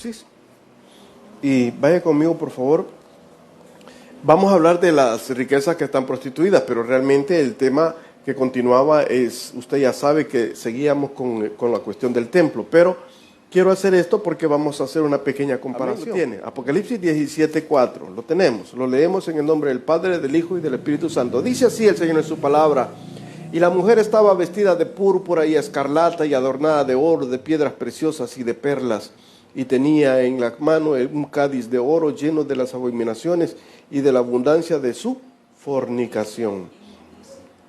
Apocalipsis. Y vaya conmigo, por favor. Vamos a hablar de las riquezas que están prostituidas, pero realmente el tema que continuaba es, usted ya sabe que seguíamos con la cuestión del templo, pero quiero hacer esto porque vamos a hacer una pequeña comparación. Tiene Apocalipsis 17:4, lo tenemos, lo leemos en el nombre del Padre, del Hijo y del Espíritu Santo. Dice así el Señor en su palabra: y la mujer estaba vestida de púrpura y escarlata y adornada de oro, de piedras preciosas y de perlas, y tenía en la mano un cádiz de oro lleno de las abominaciones y de la abundancia de su fornicación,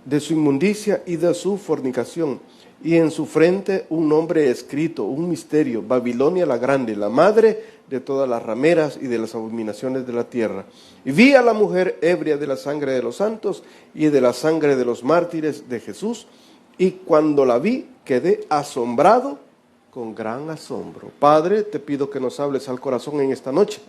de su inmundicia y de su fornicación. Y en su frente un nombre escrito, un misterio: Babilonia la grande, la madre de todas las rameras y de las abominaciones de la tierra. Y vi a la mujer ebria de la sangre de los santos y de la sangre de los mártires de Jesús, y cuando la vi quedé asombrado con gran asombro. Padre, te pido que nos hables al corazón en esta noche.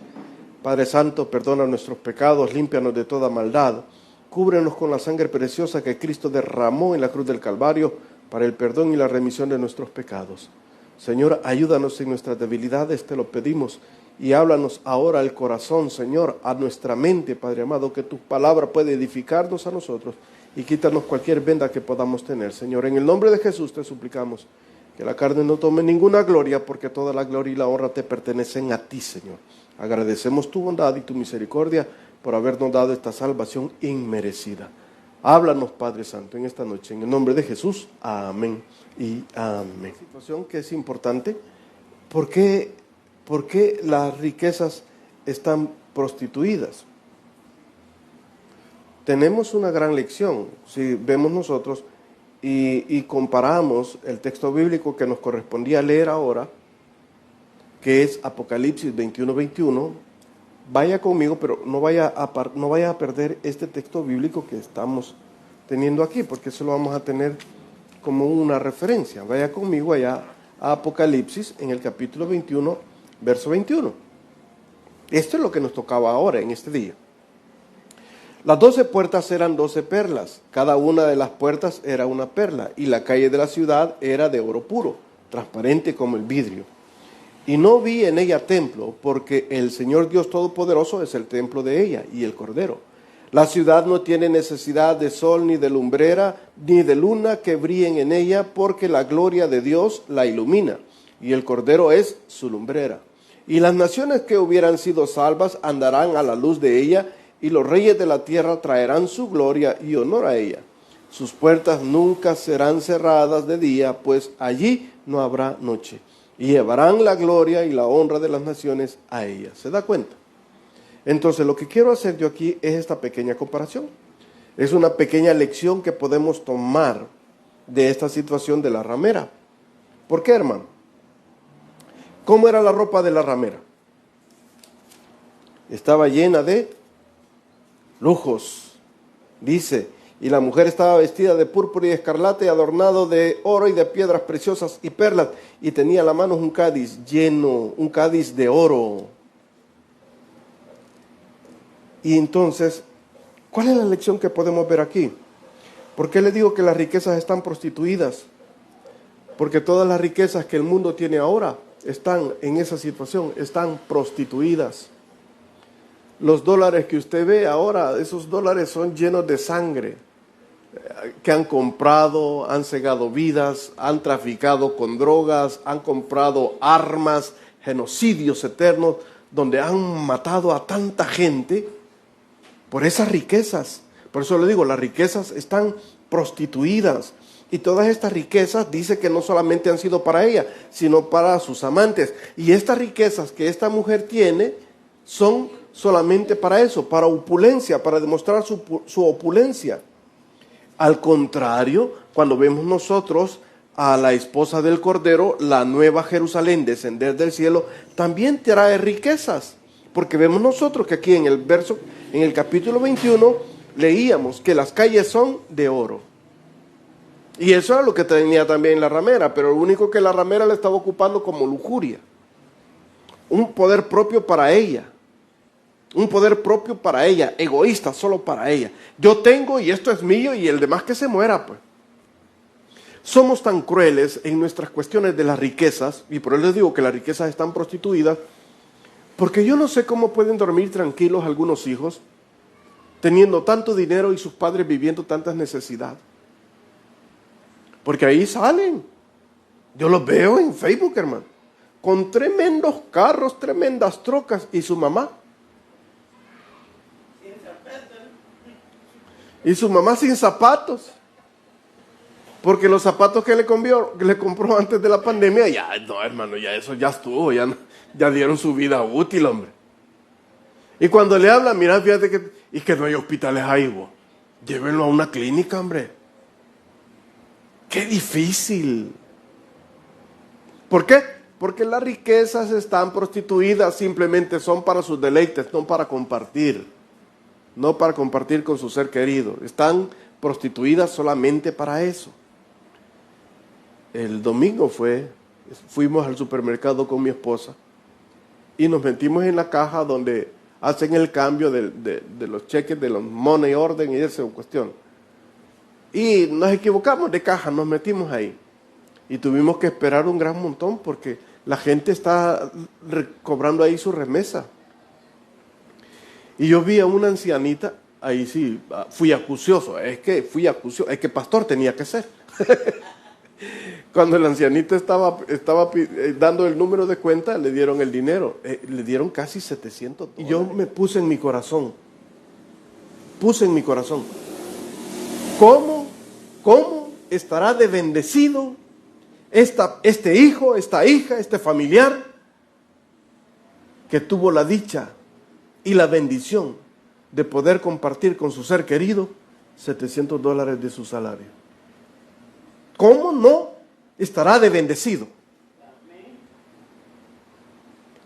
Padre Santo, perdona nuestros pecados, límpianos de toda maldad, cúbrenos con la sangre preciosa que Cristo derramó en la cruz del Calvario para el perdón y la remisión de nuestros pecados. Señor, ayúdanos en nuestras debilidades, te lo pedimos, y háblanos ahora al corazón, Señor, a nuestra mente, Padre amado, que tu palabra puede edificarnos a nosotros y quítanos cualquier venda que podamos tener. Señor, en el nombre de Jesús te suplicamos que la carne no tome ninguna gloria, porque toda la gloria y la honra te pertenecen a ti, Señor. Agradecemos tu bondad y tu misericordia por habernos dado esta salvación inmerecida. Háblanos, Padre Santo, en esta noche, en el nombre de Jesús. Amén y amén. Situación que es importante. ¿Por qué las riquezas están prostituidas? Tenemos una gran lección si vemos nosotros y comparamos el texto bíblico que nos correspondía leer ahora, que es Apocalipsis 21:21. Vaya conmigo, pero no vaya a perder este texto bíblico que estamos teniendo aquí, porque eso lo vamos a tener como una referencia. Vaya conmigo allá a Apocalipsis en el capítulo 21, verso 21. Esto es lo que nos tocaba ahora, en este día. Las 12 puertas eran 12 perlas, cada una de las puertas era una perla, y la calle de la ciudad era de oro puro, transparente como el vidrio. Y no vi en ella templo, porque el Señor Dios Todopoderoso es el templo de ella, y el Cordero. La ciudad no tiene necesidad de sol, ni de lumbrera, ni de luna que brillen en ella, porque la gloria de Dios la ilumina, y el Cordero es su lumbrera. Y las naciones que hubieran sido salvas andarán a la luz de ella, y los reyes de la tierra traerán su gloria y honor a ella. Sus puertas nunca serán cerradas de día, pues allí no habrá noche. Y llevarán la gloria y la honra de las naciones a ella. ¿Se da cuenta? Entonces, lo que quiero hacer yo aquí es esta pequeña comparación. Es una pequeña lección que podemos tomar de esta situación de la ramera. ¿Por qué, hermano? ¿Cómo era la ropa de la ramera? Estaba llena de lujos. Dice: y la mujer estaba vestida de púrpura y escarlata y adornado de oro y de piedras preciosas y perlas, y tenía en la mano un cádiz lleno, un cádiz de oro. Y entonces, ¿cuál es la lección que podemos ver aquí? ¿Por qué le digo que las riquezas están prostituidas? Porque todas las riquezas que el mundo tiene ahora están en esa situación, están prostituidas. Los dólares que usted ve ahora, esos dólares son llenos de sangre, que han comprado, han cegado vidas, han traficado con drogas, han comprado armas, genocidios eternos, donde han matado a tanta gente por esas riquezas. Por eso le digo, las riquezas están prostituidas. Y todas estas riquezas, dice que no solamente han sido para ella, sino para sus amantes. Y estas riquezas que esta mujer tiene son solamente para eso, para opulencia, para demostrar su opulencia. Al contrario, cuando vemos nosotros a la esposa del Cordero, la nueva Jerusalén, descender del cielo, también trae riquezas. Porque vemos nosotros que aquí en el capítulo 21, leíamos que las calles son de oro. Y eso era lo que tenía también la ramera, pero lo único que la ramera le estaba ocupando como lujuria. Un poder propio para ella. Un poder propio para ella, egoísta, solo para ella. Yo tengo y esto es mío y el demás que se muera, pues. Somos tan crueles en nuestras cuestiones de las riquezas, y por eso les digo que las riquezas están prostituidas, porque yo no sé cómo pueden dormir tranquilos algunos hijos teniendo tanto dinero y sus padres viviendo tantas necesidades. Porque ahí salen. Yo los veo en Facebook, hermano, con tremendos carros, tremendas trocas, y su mamá. Y su mamá sin zapatos. Porque los zapatos que le compró antes de la pandemia, ya, no, hermano, ya eso ya estuvo, ya dieron su vida útil, hombre. Y cuando le hablan, mira, fíjate que no hay hospitales ahí, vos. Llévenlo a una clínica, hombre. Qué difícil. ¿Por qué? Porque las riquezas están prostituidas, simplemente son para sus deleites, no para compartir. No para compartir con su ser querido. Están prostituidas solamente para eso. El domingo fuimos al supermercado con mi esposa y nos metimos en la caja donde hacen el cambio de los cheques, de los money order y esa cuestión. Y nos equivocamos de caja, nos metimos ahí. Y tuvimos que esperar un gran montón porque la gente está cobrando ahí su remesa. Y yo vi a una ancianita, ahí sí, fui acucioso, es que pastor tenía que ser. Cuando la ancianita estaba dando el número de cuenta, le dieron el dinero, le dieron casi $700. Y yo me puse en mi corazón, ¿cómo estará de bendecido este hijo, esta hija, este familiar que tuvo la dicha y la bendición de poder compartir con su ser querido $700 de su salario? ¿Cómo no estará de bendecido?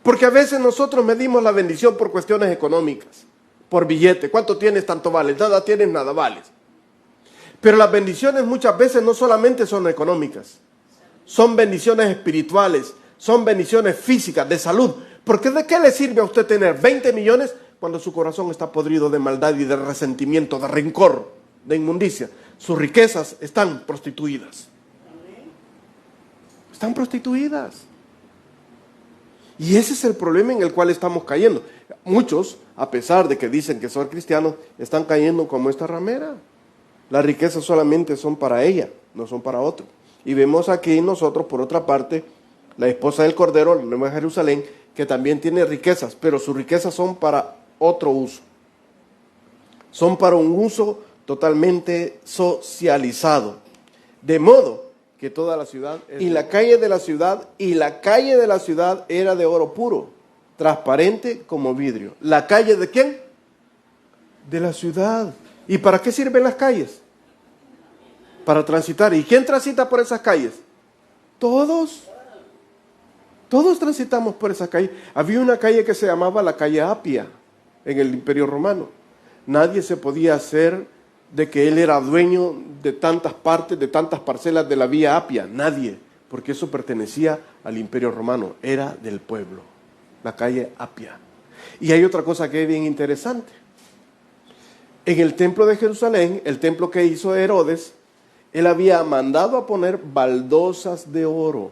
Porque a veces nosotros medimos la bendición por cuestiones económicas, por billete. ¿Cuánto tienes? Tanto vales. Nada tienes, nada vales. Pero las bendiciones muchas veces no solamente son económicas, son bendiciones espirituales, son bendiciones físicas, de salud. Porque ¿de qué le sirve a usted tener 20 millones cuando su corazón está podrido de maldad y de resentimiento, de rencor, de inmundicia? Sus riquezas están prostituidas. Están prostituidas. Y ese es el problema en el cual estamos cayendo. Muchos, a pesar de que dicen que son cristianos, están cayendo como esta ramera. Las riquezas solamente son para ella, no son para otro. Y vemos aquí nosotros, por otra parte, la esposa del Cordero, la Nueva Jerusalén, que también tiene riquezas, pero sus riquezas son para otro uso. Son para un uso totalmente socializado. De modo que toda la ciudad y la calle de la ciudad era de oro puro, transparente como vidrio. ¿La calle de quién? De la ciudad. ¿Y para qué sirven las calles? Para transitar. ¿Y quién transita por esas calles? Todos. Todos transitamos por esa calle. Había una calle que se llamaba la calle Apia en el Imperio Romano. Nadie se podía hacer de que él era dueño de tantas partes, de tantas parcelas de la vía Apia. Nadie, porque eso pertenecía al Imperio Romano, era del pueblo. La calle Apia. Y hay otra cosa que es bien interesante. En el templo de Jerusalén, el templo que hizo Herodes, él había mandado a poner baldosas de oro.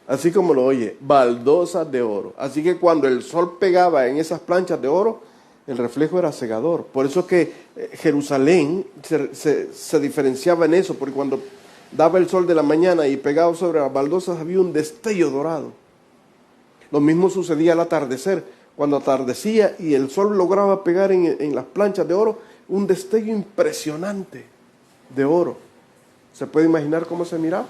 Así como lo oye, baldosas de oro. Así que cuando el sol pegaba en esas planchas de oro, el reflejo era cegador. Por eso que Jerusalén se diferenciaba en eso, porque cuando daba el sol de la mañana y pegaba sobre las baldosas había un destello dorado. Lo mismo sucedía al atardecer. Cuando atardecía y el sol lograba pegar en las planchas de oro, un destello impresionante de oro. ¿Se puede imaginar cómo se miraba?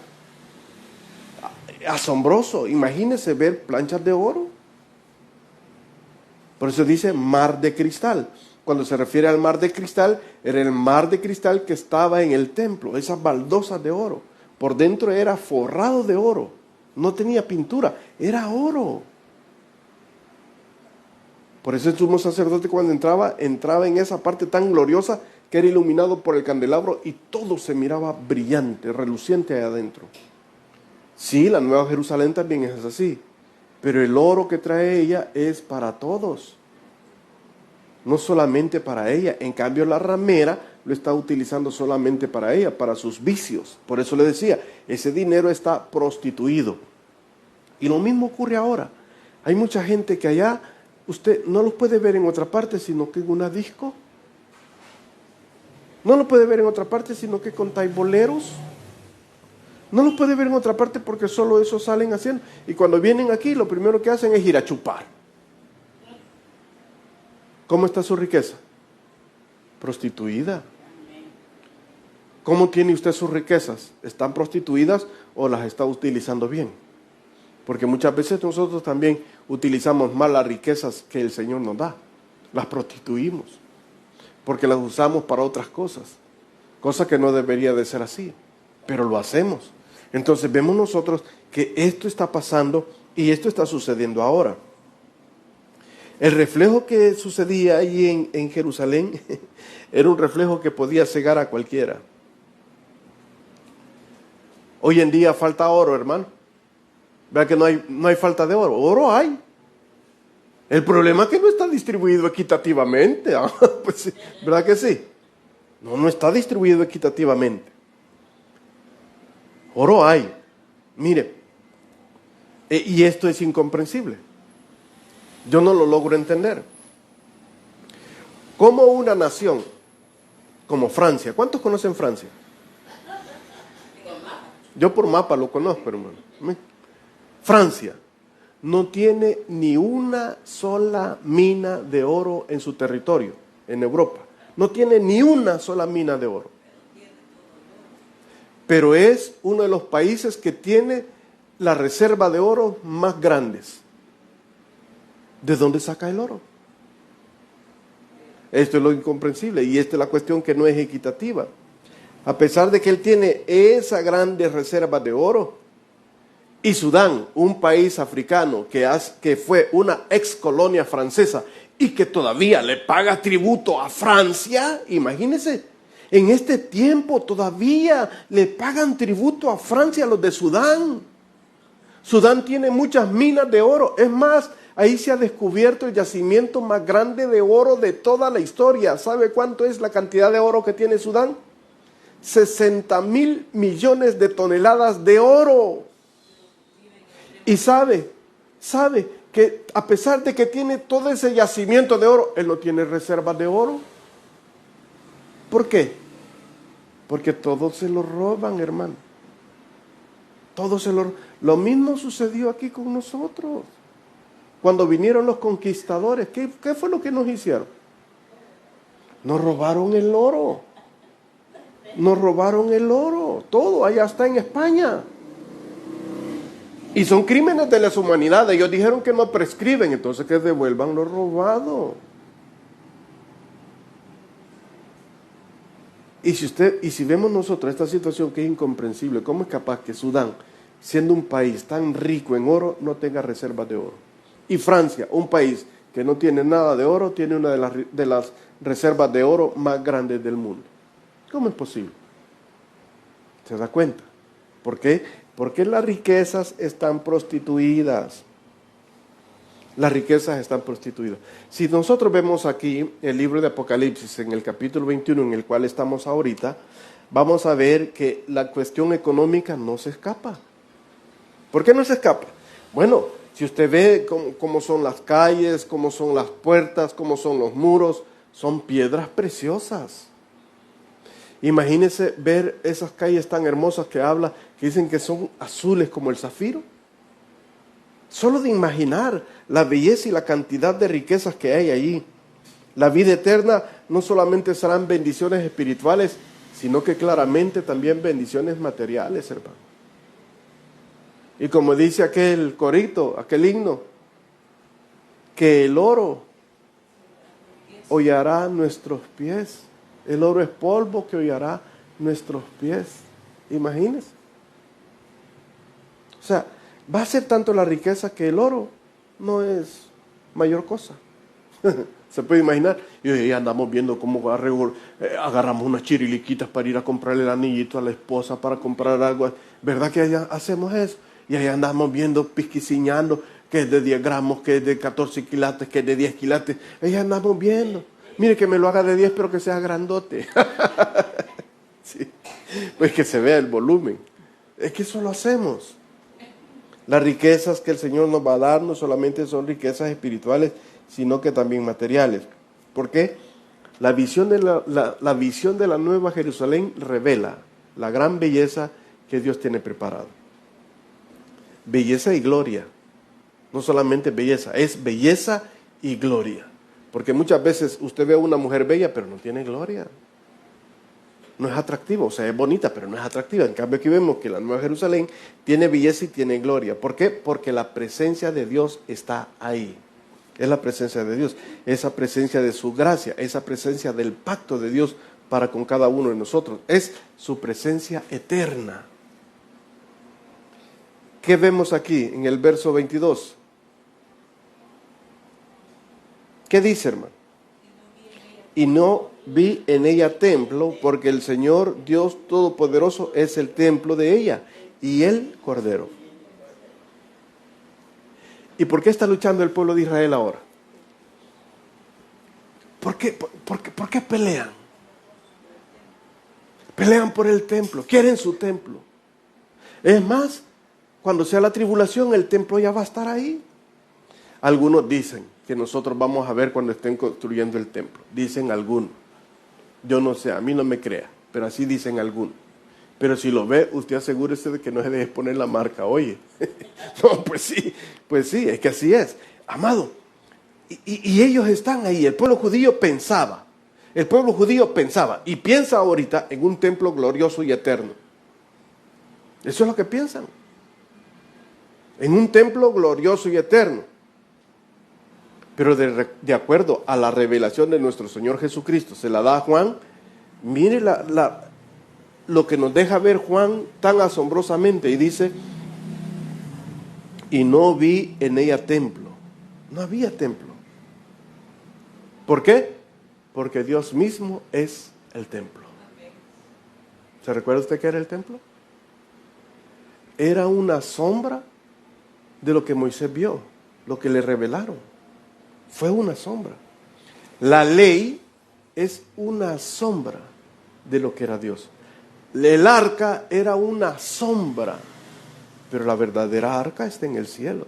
Asombroso. Imagínese ver planchas de oro. Por eso dice mar de cristal. Cuando se refiere al mar de cristal, era el mar de cristal que estaba en el templo, esas baldosas de oro. Por dentro era forrado de oro. No tenía pintura, era oro. Por eso el sumo sacerdote cuando entraba en esa parte tan gloriosa que era iluminado por el candelabro y todo se miraba brillante, reluciente ahí adentro. Sí, la Nueva Jerusalén también es así, pero el oro que trae ella es para todos. no solamente para ella. En cambio, la ramera lo está utilizando solamente para ella, para sus vicios. Por eso le decía, ese dinero está prostituido. Y lo mismo ocurre ahora. Hay mucha gente que allá usted no los puede ver en otra parte, sino que en una disco. No lo puede ver en otra parte, sino que con taiboleros. No los puede ver en otra parte porque solo eso salen haciendo. Y cuando vienen aquí, lo primero que hacen es ir a chupar. ¿Cómo está su riqueza? Prostituida. ¿Cómo tiene usted sus riquezas? ¿Están prostituidas o las está utilizando bien? Porque muchas veces nosotros también utilizamos mal las riquezas que el Señor nos da. Las prostituimos. Porque las usamos para otras cosas. Cosa que no debería de ser así. Pero lo hacemos. Entonces vemos nosotros que esto está pasando y esto está sucediendo ahora. El reflejo que sucedía ahí en Jerusalén era un reflejo que podía cegar a cualquiera. Hoy en día falta oro, hermano. Vea que no hay falta de oro. Oro hay. El problema es que no está distribuido equitativamente. Pues sí, ¿verdad que sí? No está distribuido equitativamente. Oro hay. Mire, y esto es incomprensible. Yo no lo logro entender. ¿Cómo una nación como Francia? ¿Cuántos conocen Francia? Yo por mapa lo conozco, hermano. Francia no tiene ni una sola mina de oro en su territorio, en Europa. No tiene ni una sola mina de oro. Pero es uno de los países que tiene la reserva de oro más grandes. ¿De dónde saca el oro? Esto es lo incomprensible y esta es la cuestión que no es equitativa. A pesar de que él tiene esa grande reserva de oro, y Sudán, un país africano que fue una ex colonia francesa y que todavía le paga tributo a Francia, imagínense, en este tiempo todavía le pagan tributo a Francia los de Sudán. Sudán tiene muchas minas de oro, es más, ahí se ha descubierto el yacimiento más grande de oro de toda la historia. ¿Sabe cuánto es la cantidad de oro que tiene Sudán? 60,000 millones de toneladas de oro. Y sabe que a pesar de que tiene todo ese yacimiento de oro, él no tiene reservas de oro. ¿Por qué? Porque todos se lo roban, hermano. Todos se lo roban. Lo mismo sucedió aquí con nosotros. Cuando vinieron los conquistadores, ¿qué fue lo que nos hicieron? Nos robaron el oro. Nos robaron el oro. Todo, allá está en España. Y son crímenes de lesa humanidad. Ellos dijeron que no prescriben, entonces que devuelvan lo robado. Y si vemos nosotros esta situación que es incomprensible, ¿cómo es capaz que Sudán, siendo un país tan rico en oro, no tenga reservas de oro? Y Francia, un país que no tiene nada de oro, tiene una de las reservas de oro más grandes del mundo. ¿Cómo es posible? ¿Se da cuenta? ¿Por qué? Porque las riquezas están prostituidas. Las riquezas están prostituidas. Si nosotros vemos aquí el libro de Apocalipsis, en el capítulo 21, en el cual estamos ahorita, vamos a ver que la cuestión económica no se escapa. ¿Por qué no se escapa? Bueno, si usted ve cómo son las calles, cómo son las puertas, cómo son los muros, son piedras preciosas. Imagínese ver esas calles tan hermosas que dicen que son azules como el zafiro. Solo de imaginar la belleza y la cantidad de riquezas que hay allí. La vida eterna no solamente serán bendiciones espirituales, sino que claramente también bendiciones materiales, hermano. Y como dice aquel corito, aquel himno, que el oro hollará nuestros pies. El oro es polvo que hollará nuestros pies. Imagínense. O sea, va a ser tanto la riqueza que el oro no es mayor cosa. Se puede imaginar. Y hoy andamos viendo cómo agarramos unas chiriliquitas para ir a comprarle el anillito a la esposa, para comprar algo. ¿Verdad que allá hacemos eso? Y ahí andamos viendo, pisquiciñando, que es de 10 gramos, que es de 14 quilates, que es de 10 quilates. Ahí andamos viendo. Mire que me lo haga de 10, pero que sea grandote. Sí. Pues que se vea el volumen. Es que eso lo hacemos. Las riquezas que el Señor nos va a dar no solamente son riquezas espirituales, sino que también materiales. ¿Por qué? La visión de la visión de la Nueva Jerusalén revela la gran belleza que Dios tiene preparado. Belleza y gloria. No solamente belleza, es belleza y gloria. Porque muchas veces usted ve a una mujer bella, pero no tiene gloria. No es atractiva, o sea, es bonita, pero no es atractiva. En cambio, aquí vemos que la Nueva Jerusalén tiene belleza y tiene gloria. ¿Por qué? Porque la presencia de Dios está ahí. Es la presencia de Dios, esa presencia de su gracia, esa presencia del pacto de Dios para con cada uno de nosotros. Es su presencia eterna. ¿Qué vemos aquí en el verso 22? ¿Qué dice, hermano? Y no vi en ella templo, porque el Señor Dios Todopoderoso es el templo de ella y el Cordero. ¿Y por qué está luchando el pueblo de Israel ahora? ¿Por qué pelean? Pelean por el templo, quieren su templo. Es más, cuando sea la tribulación, el templo ya va a estar ahí. Algunos dicen que nosotros vamos a ver cuando estén construyendo el templo. Dicen algunos. Yo no sé, a mí no me crea, pero así dicen algunos. Pero si lo ve, usted asegúrese de que no se deje poner la marca, oye. No, pues sí, es que así es. Amado, y ellos están ahí, el pueblo judío pensaba y piensa ahorita en un templo glorioso y eterno. Eso es lo que piensan. En un templo glorioso y eterno. Pero de acuerdo a la revelación de nuestro Señor Jesucristo, se la da a Juan. Mire lo que nos deja ver Juan tan asombrosamente, y dice, y no vi en ella templo. No había templo. ¿Por qué? Porque Dios mismo es el templo. ¿Se recuerda usted qué era el templo? Era una sombra de lo que Moisés vio, lo que le revelaron. Fue una sombra. La ley es una sombra de lo que era Dios. El arca era una sombra, pero la verdadera arca está en el cielo.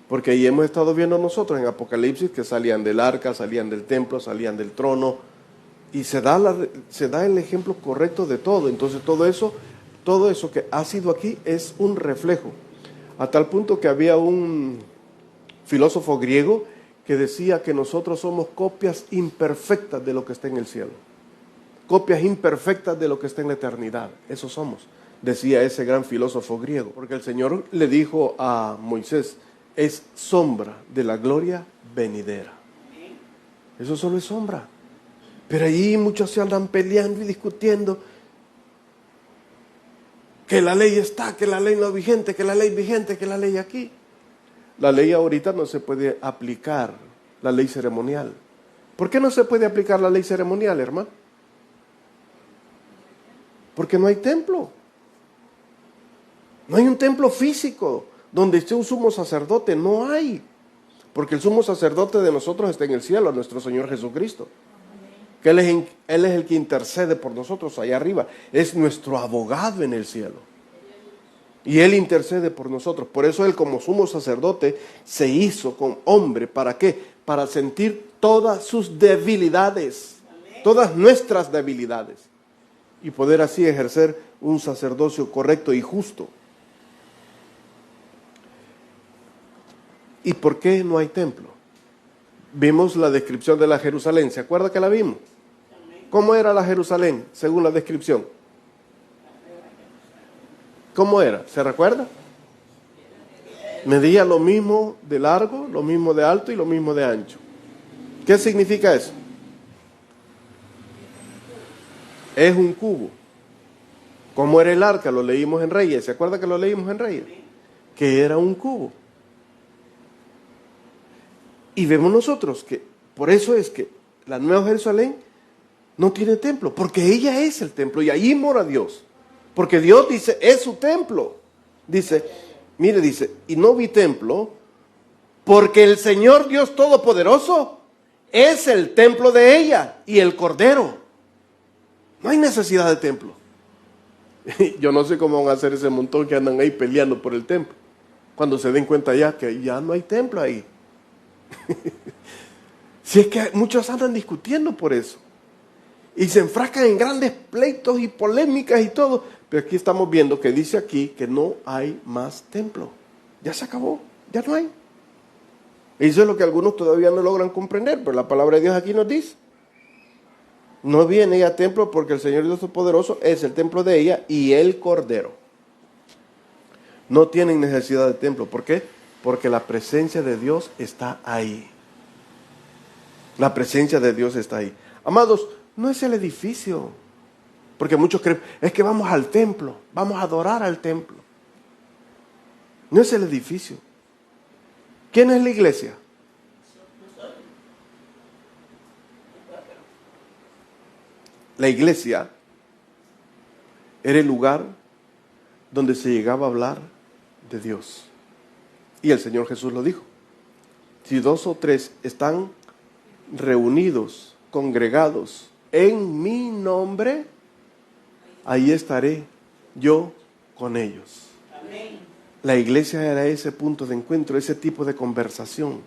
Porque ahí hemos estado viendo nosotros en Apocalipsis que salían del arca, salían del templo, salían del trono, y se da el ejemplo correcto de todo. Entonces todo eso que ha sido aquí es un reflejo. A tal punto que había un filósofo griego que decía que nosotros somos copias imperfectas de lo que está en el cielo. Copias imperfectas de lo que está en la eternidad. Eso somos, decía ese gran filósofo griego. Porque el Señor le dijo a Moisés, es sombra de la gloria venidera. Eso solo es sombra. Pero allí muchos se andan peleando y discutiendo que la ley está, que la ley no es vigente, que la ley vigente, que la ley aquí. La ley ahorita no se puede aplicar, la ley ceremonial. ¿Por qué no se puede aplicar la ley ceremonial, hermano? Porque no hay templo. No hay un templo físico donde esté un sumo sacerdote, no hay. Porque el sumo sacerdote de nosotros está en el cielo, nuestro Señor Jesucristo. Que Él es el que intercede por nosotros allá arriba. Es nuestro abogado en el cielo. Y Él intercede por nosotros. Por eso Él, como sumo sacerdote, se hizo con hombre. ¿Para qué? Para sentir todas sus debilidades. Todas nuestras debilidades. Y poder así ejercer un sacerdocio correcto y justo. ¿Y por qué no hay templo? Vimos la descripción de la Jerusalén. ¿Se acuerda que la vimos? ¿Cómo era la Jerusalén, según la descripción? ¿Cómo era? ¿Se recuerda? Medía lo mismo de largo, lo mismo de alto y lo mismo de ancho. ¿Qué significa eso? Es un cubo. ¿Cómo era el arca? Lo leímos en Reyes. ¿Se acuerda que lo leímos en Reyes? Que era un cubo. Y vemos nosotros que por eso es que la Nueva Jerusalén no tiene templo, porque ella es el templo y allí mora Dios. Porque Dios dice, es su templo. Dice, mire, dice, y no vi templo Porque el Señor Dios Todopoderoso es el templo de ella y el Cordero. No hay necesidad de templo. Yo no sé cómo van a hacer ese montón que andan ahí peleando por el templo, cuando se den cuenta ya que ya no hay templo ahí. Si es que muchos andan discutiendo por eso y se enfrascan en grandes pleitos y polémicas y todo, pero aquí estamos viendo que dice aquí que no hay más templo. Ya se acabó, ya no hay. Eso es lo que algunos todavía no logran comprender, pero la palabra de Dios aquí nos dice: no viene ella a templo, porque el Señor Dios Todopoderoso es el templo de ella y el Cordero. No tienen necesidad de templo. ¿Por qué? Porque la presencia de Dios está ahí. La presencia de Dios está ahí. Amados, no es el edificio. Porque muchos creen, es que vamos al templo, vamos a adorar al templo. No es el edificio. ¿Quién es la iglesia? La iglesia era el lugar donde se llegaba a hablar de Dios. Y el Señor Jesús lo dijo: si 2 o 3 están reunidos, congregados en mi nombre, ahí estaré yo con ellos. Amén. La iglesia era ese punto de encuentro, ese tipo de conversación.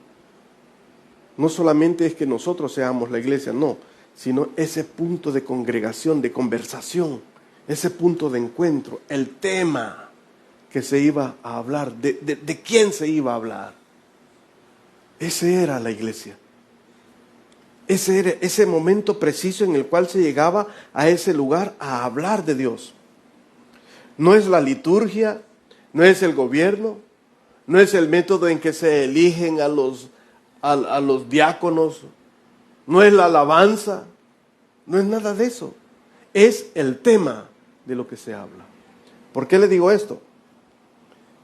No solamente es que nosotros seamos la iglesia, no, sino ese punto de congregación, de conversación, ese punto de encuentro, el tema que se iba a hablar, de quién se iba a hablar. Ese era la iglesia. Ese era ese momento preciso en el cual se llegaba a ese lugar a hablar de Dios. No es la liturgia, no es el gobierno, no es el método en que se eligen a los diáconos, no es la alabanza, no es nada de eso. Es el tema de lo que se habla. ¿Por qué le digo esto?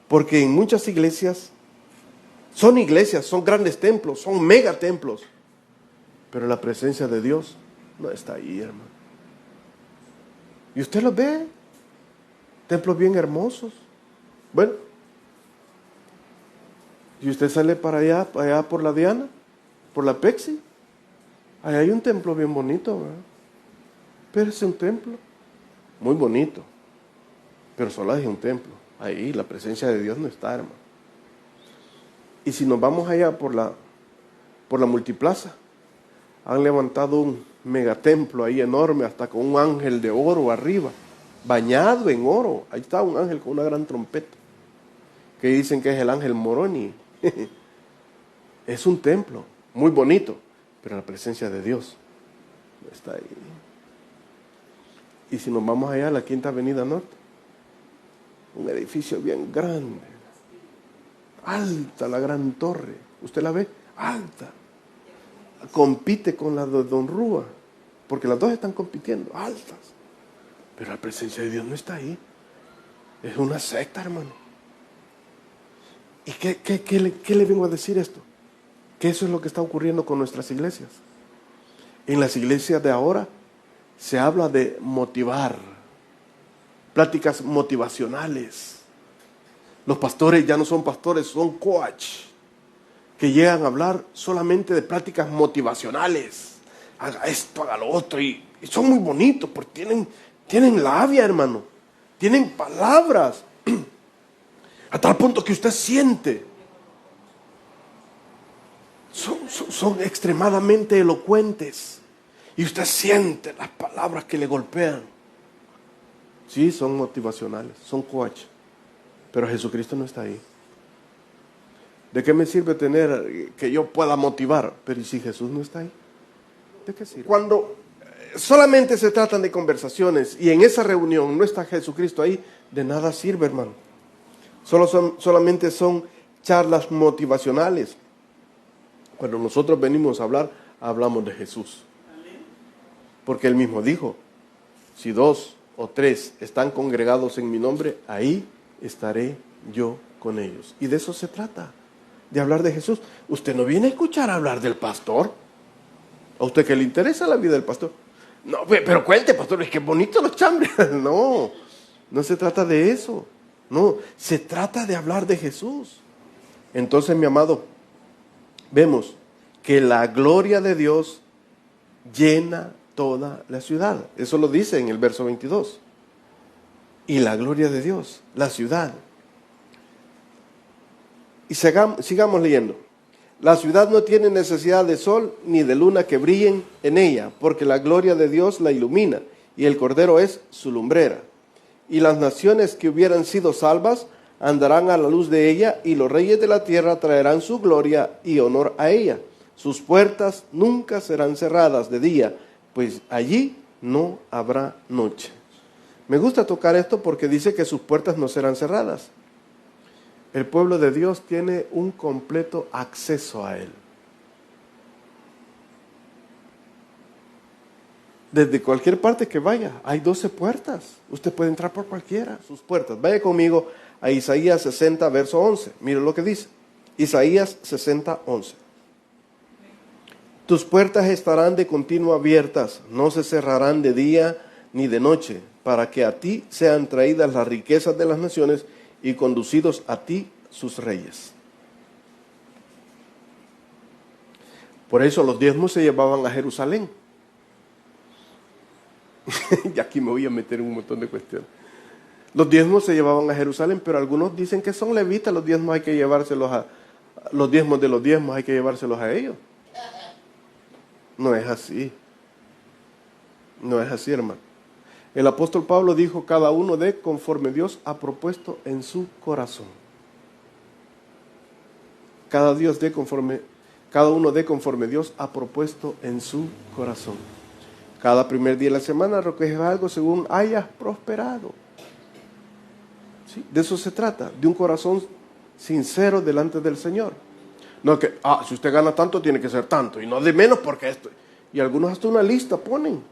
Porque en muchas iglesias, son grandes templos, son megatemplos, pero la presencia de Dios no está ahí, hermano. Y usted los ve, templos bien hermosos. Bueno, y usted sale para allá por la Diana, por la Pexi, ahí hay un templo bien bonito, ¿verdad? Pero es un templo muy bonito, pero solo es un templo. Ahí la presencia de Dios no está, hermano. Y si nos vamos allá por la multiplaza, han levantado un megatemplo ahí enorme, hasta con un ángel de oro arriba, bañado en oro. Ahí está un ángel con una gran trompeta, que dicen que es el ángel Moroni. Es un templo muy bonito, pero la presencia de Dios no está ahí. Y si nos vamos allá a la Quinta Avenida Norte, un edificio bien grande, alta la gran torre, ¿usted la ve? Alta. Compite con la de Don Rúa, porque las dos están compitiendo, altas. Pero la presencia de Dios no está ahí. Es una secta, hermano. ¿Y qué le vengo a decir esto? Que eso es lo que está ocurriendo con nuestras iglesias. En las iglesias de ahora se habla de motivar, pláticas motivacionales. Los pastores ya no son pastores, son coach, que llegan a hablar solamente de pláticas motivacionales. Haga esto, haga lo otro, y son muy bonitos porque tienen labia, hermano. Tienen palabras a tal punto que usted siente. Son extremadamente elocuentes y usted siente las palabras que le golpean. Sí, son motivacionales, son coach, pero Jesucristo no está ahí. ¿De qué me sirve tener que yo pueda motivar? Pero ¿y si Jesús no está ahí? ¿De qué sirve? Cuando solamente se tratan de conversaciones y en esa reunión no está Jesucristo ahí, de nada sirve, hermano. Solamente son charlas motivacionales. Cuando nosotros venimos a hablar, hablamos de Jesús. Porque Él mismo dijo: si 2 o 3 están congregados en mi nombre, ahí estaré yo con ellos. Y de eso se trata, de hablar de Jesús. Usted no viene a escuchar hablar del pastor. ¿A usted qué le interesa la vida del pastor? No, pero cuente, pastor, es que bonito los chambres. No se trata de eso. No, se trata de hablar de Jesús. Entonces, mi amado, vemos que la gloria de Dios llena toda la ciudad. Eso lo dice en el verso 22. Y la gloria de Dios, la ciudad. Y sigamos leyendo. La ciudad no tiene necesidad de sol ni de luna que brillen en ella, porque la gloria de Dios la ilumina, y el Cordero es su lumbrera. Y las naciones que hubieran sido salvas andarán a la luz de ella, y los reyes de la tierra traerán su gloria y honor a ella. Sus puertas nunca serán cerradas de día, pues allí no habrá noche. Me gusta tocar esto porque dice que sus puertas no serán cerradas. El pueblo de Dios tiene un completo acceso a Él. Desde cualquier parte que vaya, hay 12 puertas. Usted puede entrar por cualquiera, sus puertas. Vaya conmigo a Isaías 60, verso 11. Mire lo que dice. Isaías 60, 11. Tus puertas estarán de continuo abiertas, no se cerrarán de día ni de noche, para que a ti sean traídas las riquezas de las naciones y conducidos a ti sus reyes. Por eso los diezmos se llevaban a Jerusalén. Y aquí me voy a meter en un montón de cuestiones. Los diezmos se llevaban a Jerusalén, pero algunos dicen que son levitas, los diezmos hay que llevárselos los diezmos de los diezmos hay que llevárselos a ellos. No es así. No es así, hermano. El apóstol Pablo dijo, cada uno dé conforme Dios ha propuesto en su corazón. Cada uno dé conforme Dios ha propuesto en su corazón. Cada primer día de la semana recoges algo según hayas prosperado. ¿Sí? De eso se trata, de un corazón sincero delante del Señor. No que, si usted gana tanto tiene que ser tanto, y no de menos porque esto. Y algunos hasta una lista ponen.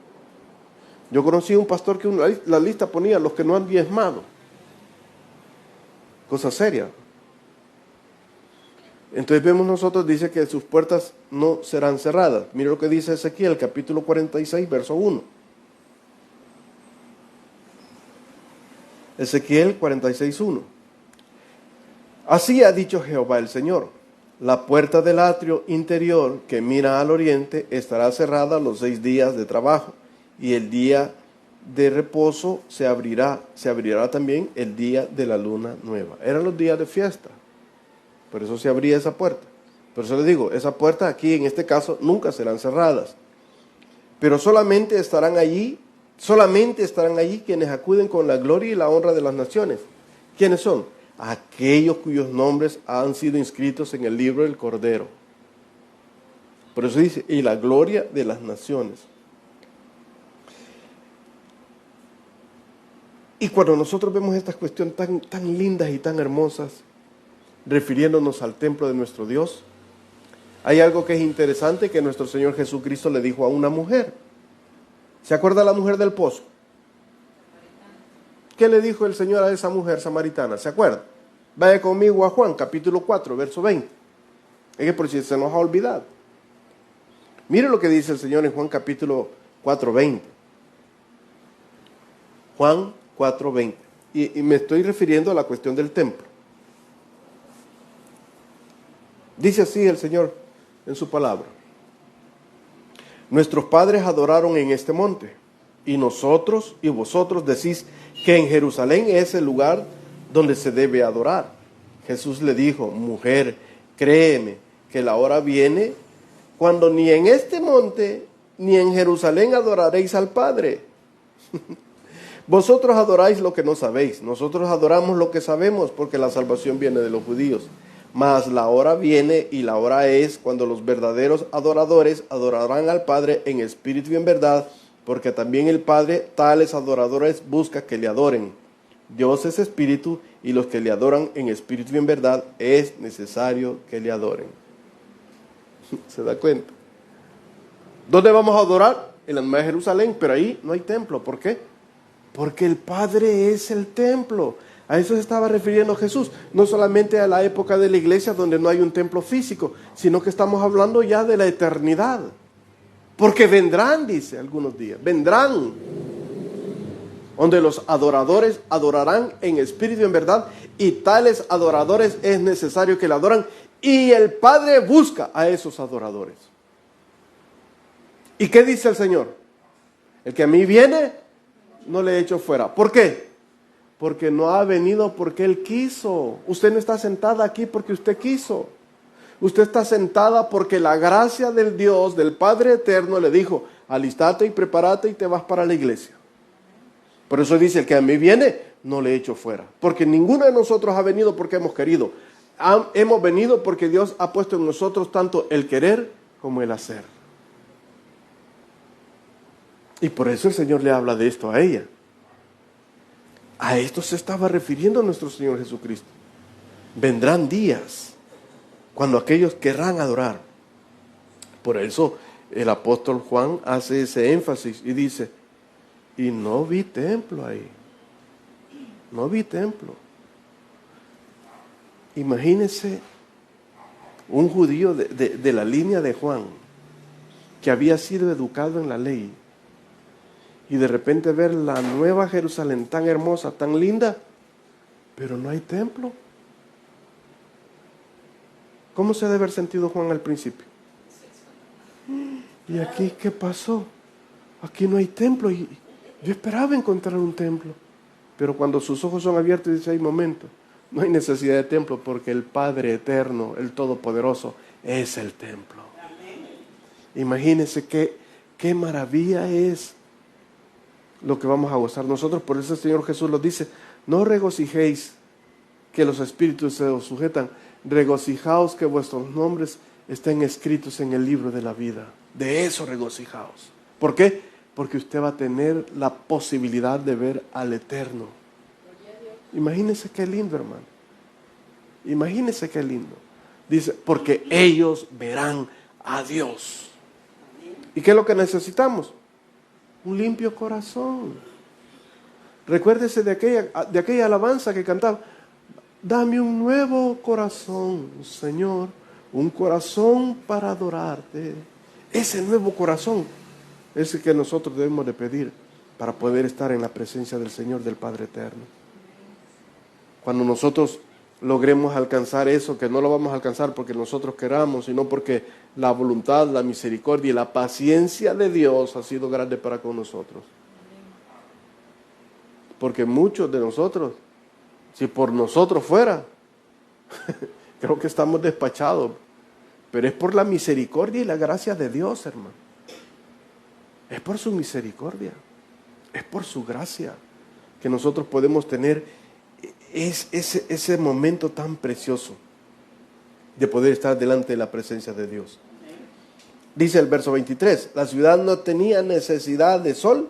Yo conocí a un pastor que la lista ponía los que no han diezmado. Cosa seria. Entonces vemos nosotros, dice que sus puertas no serán cerradas. Mire lo que dice Ezequiel, capítulo 46, verso 1. Ezequiel 46, 1. Así ha dicho Jehová el Señor. La puerta del atrio interior que mira al oriente estará cerrada los 6 días de trabajo, y el día de reposo se abrirá también el día de la luna nueva. Eran los días de fiesta, por eso se abría esa puerta. Por eso les digo, esa puerta aquí en este caso nunca serán cerradas, pero solamente estarán allí quienes acuden con la gloria y la honra de las naciones. ¿Quiénes son? Aquellos cuyos nombres han sido inscritos en el libro del Cordero. Por eso dice, y la gloria de las naciones. Y cuando nosotros vemos estas cuestiones tan lindas y tan hermosas, refiriéndonos al templo de nuestro Dios, hay algo que es interesante que nuestro Señor Jesucristo le dijo a una mujer. ¿Se acuerda la mujer del pozo? ¿Qué le dijo el Señor a esa mujer samaritana? ¿Se acuerda? Vaya conmigo a Juan, capítulo 4, verso 20. Es que por si se nos ha olvidado. Mire lo que dice el Señor en Juan capítulo 4, 20. Juan 4, 20. Y me estoy refiriendo a la cuestión del templo. Dice así el Señor en su palabra. Nuestros padres adoraron en este monte, y nosotros y vosotros decís que en Jerusalén es el lugar donde se debe adorar. Jesús le dijo, mujer, créeme que la hora viene cuando ni en este monte ni en Jerusalén adoraréis al Padre. Vosotros adoráis lo que no sabéis, nosotros adoramos lo que sabemos, porque la salvación viene de los judíos. Mas la hora viene y la hora es cuando los verdaderos adoradores adorarán al Padre en espíritu y en verdad, porque también el Padre tales adoradores busca que le adoren. Dios es espíritu, y los que le adoran en espíritu y en verdad es necesario que le adoren. ¿Se da cuenta? ¿Dónde vamos a adorar? En la Nueva Jerusalén, pero ahí no hay templo. ¿Por qué? Porque el Padre es el templo. A eso se estaba refiriendo Jesús, no solamente a la época de la iglesia donde no hay un templo físico, sino que estamos hablando ya de la eternidad. Porque vendrán, dice, algunos días, vendrán, donde los adoradores adorarán en espíritu y en verdad, y tales adoradores es necesario que le adoran, Y el Padre busca a esos adoradores. ¿Y qué dice el Señor? El que a mí viene, no le echo fuera. ¿Por qué? Porque no ha venido porque Él quiso. Usted no está sentada aquí porque usted quiso. Usted está sentada porque la gracia del Dios, del Padre eterno, le dijo, alistate y prepárate y te vas para la iglesia. Por eso dice, el que a mí viene, no le echo fuera. Porque ninguno de nosotros ha venido porque hemos querido. Hemos venido porque Dios ha puesto en nosotros tanto el querer como el hacer. Y por eso el Señor le habla de esto a ella. A esto se estaba refiriendo nuestro Señor Jesucristo. Vendrán días cuando aquellos querrán adorar. Por eso el apóstol Juan hace ese énfasis y dice, y no vi templo ahí. No vi templo. Imagínense un judío de la línea de Juan, que había sido educado en la ley, y de repente ver la nueva Jerusalén tan hermosa, tan linda, pero no hay templo. ¿Cómo se debe haber sentido Juan al principio? ¿Y aquí qué pasó? Aquí no hay templo. Y yo esperaba encontrar un templo. Pero cuando sus ojos son abiertos, dice, hay momento. No hay necesidad de templo porque el Padre eterno, el Todopoderoso, es el templo. Imagínense qué maravilla es lo que vamos a gozar nosotros. Por eso el Señor Jesús nos dice, no regocijéis que los espíritus se os sujetan, regocijaos que vuestros nombres estén escritos en el libro de la vida. De eso regocijaos. ¿Por qué? Porque usted va a tener la posibilidad de ver al Eterno. Imagínese qué lindo, hermano. Imagínese qué lindo. Dice, porque ellos verán a Dios. ¿Y qué es lo que necesitamos? Un limpio corazón. Recuérdese de aquella alabanza que cantaba. Dame un nuevo corazón, Señor. Un corazón para adorarte. Ese nuevo corazón es el que nosotros debemos de pedir para poder estar en la presencia del Señor, del Padre Eterno. Cuando nosotros logremos alcanzar eso, que no lo vamos a alcanzar porque nosotros queramos, sino porque la voluntad, la misericordia y la paciencia de Dios ha sido grande para con nosotros. Porque muchos de nosotros, si por nosotros fuera, creo que estamos despachados. Pero es por la misericordia y la gracia de Dios, hermano. Es por su misericordia. Es por su gracia que nosotros podemos tener ese momento tan precioso de poder estar delante de la presencia de Dios. Dice el verso 23, la ciudad no tenía necesidad de sol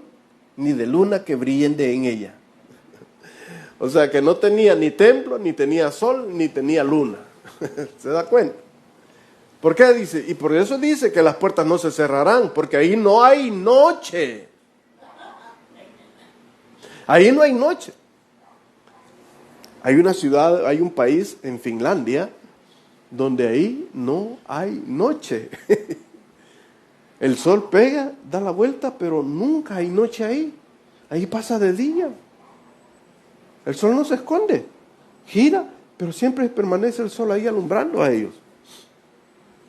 ni de luna que brillen en ella. O sea que no tenía ni templo, ni tenía sol, ni tenía luna. ¿Se da cuenta? ¿Por qué dice? Y por eso dice que las puertas no se cerrarán, porque ahí no hay noche. Ahí no hay noche. Hay una ciudad, hay un país en Finlandia, donde ahí no hay noche. El sol pega, da la vuelta, pero nunca hay noche ahí. Ahí pasa de día. El sol no se esconde, gira, pero siempre permanece el sol ahí alumbrando a ellos.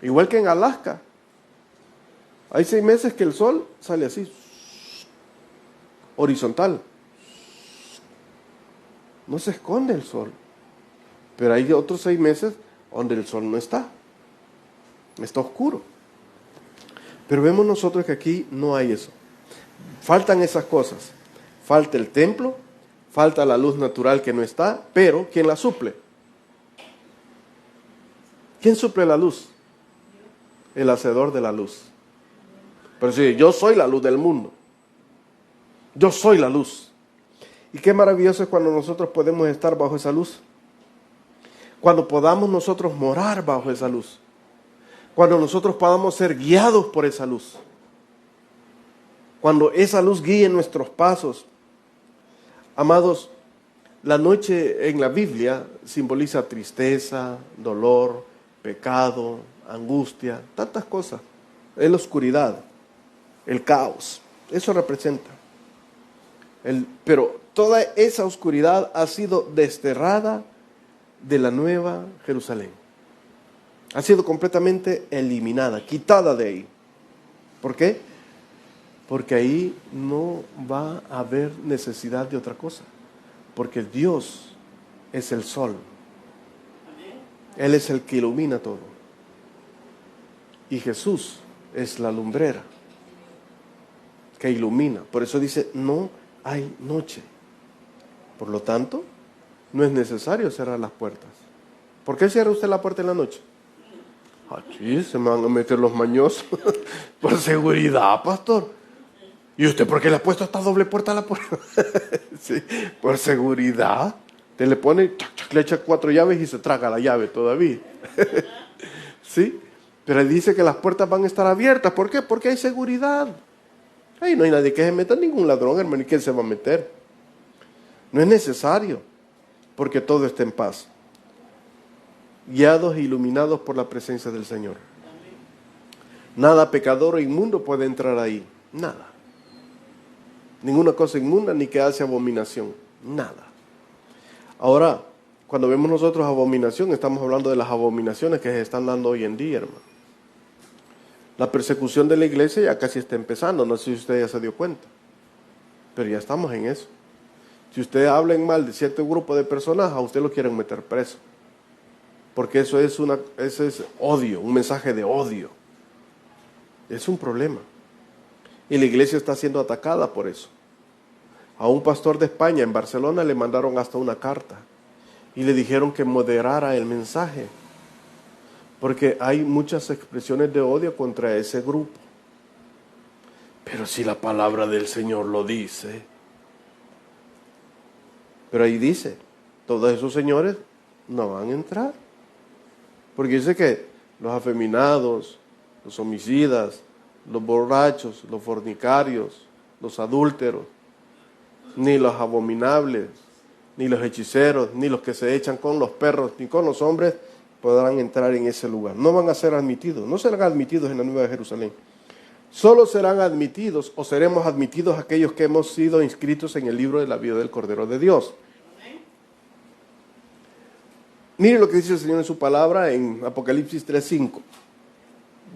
Igual que en Alaska. Hay 6 meses que el sol sale así, horizontal. No se esconde el sol. Pero hay otros 6 meses donde el sol no está. Está oscuro. Pero vemos nosotros que aquí no hay eso. Faltan esas cosas. Falta el templo, falta la luz natural que no está, pero ¿quién la suple? ¿Quién suple la luz? El hacedor de la luz. Pero sí, yo soy la luz del mundo. Yo soy la luz. Y qué maravilloso es cuando nosotros podemos estar bajo esa luz. Cuando podamos nosotros morar bajo esa luz. Cuando nosotros podamos ser guiados por esa luz. Cuando esa luz guíe nuestros pasos. Amados, la noche en la Biblia simboliza tristeza, dolor, pecado, angustia, tantas cosas. Es la oscuridad, el caos. Eso representa. Pero toda esa oscuridad ha sido desterrada de la nueva Jerusalén. Ha sido completamente eliminada, quitada de ahí. ¿Por qué? Porque ahí no va a haber necesidad de otra cosa. Porque Dios es el sol. Él es el que ilumina todo. Y Jesús es la lumbrera que ilumina. Por eso dice, no hay noche. Por lo tanto, no es necesario cerrar las puertas. ¿Por qué cierra usted la puerta en la noche? Aquí se me van a meter los mañosos. Por seguridad, pastor. ¿Y usted por qué le ha puesto esta doble puerta a la puerta? Sí, por seguridad. Te le pone, le echa 4 llaves y se traga la llave todavía. ¿Sí? Pero dice que las puertas van a estar abiertas. ¿Por qué? Porque hay seguridad. Ahí no hay nadie que se meta, ningún ladrón, hermano. ¿Y quién se va a meter? No es necesario, porque todo está en paz. Guiados e iluminados por la presencia del Señor. Nada pecador o inmundo puede entrar ahí. Nada. Ninguna cosa inmunda ni que hace abominación. Nada. Ahora, cuando vemos nosotros abominación, estamos hablando de las abominaciones que se están dando hoy en día, hermano. La persecución de la iglesia ya casi está empezando. No sé si usted ya se dio cuenta. Pero ya estamos en eso. Si usted habla en mal de cierto grupo de personas, a usted lo quieren meter preso. Porque eso es odio, un mensaje de odio. Es un problema. Y la iglesia está siendo atacada por eso. A un pastor de España en Barcelona le mandaron hasta una carta y le dijeron que moderara el mensaje, porque hay muchas expresiones de odio contra ese grupo. Pero si la palabra del Señor lo dice. Pero ahí dice, todos esos señores no van a entrar. Porque dice que los afeminados, los homicidas, los borrachos, los fornicarios, los adúlteros, ni los abominables, ni los hechiceros, ni los que se echan con los perros, ni con los hombres, podrán entrar en ese lugar. No van a ser admitidos, no serán admitidos en la Nueva Jerusalén. Solo serán admitidos o seremos admitidos aquellos que hemos sido inscritos en el libro de la vida del Cordero de Dios. Mire lo que dice el Señor en su palabra en Apocalipsis 3:5,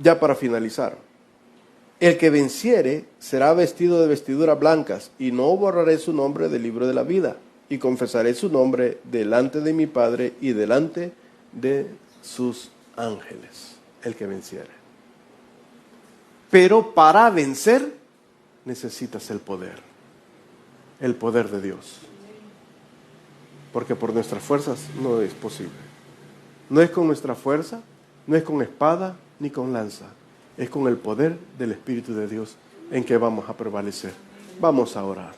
ya para finalizar. El que venciere será vestido de vestiduras blancas, y no borraré su nombre del libro de la vida, y confesaré su nombre delante de mi Padre y delante de sus ángeles. El que venciere. Pero para vencer necesitas el poder de Dios. Porque por nuestras fuerzas no es posible. No es con nuestra fuerza, no es con espada ni con lanza. Es con el poder del Espíritu de Dios en que vamos a prevalecer. Vamos a orar.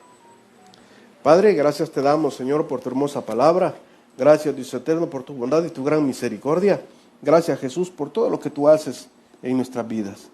Padre, gracias te damos, Señor, por tu hermosa palabra. Gracias, Dios eterno, por tu bondad y tu gran misericordia. Gracias, Jesús, por todo lo que tú haces en nuestras vidas.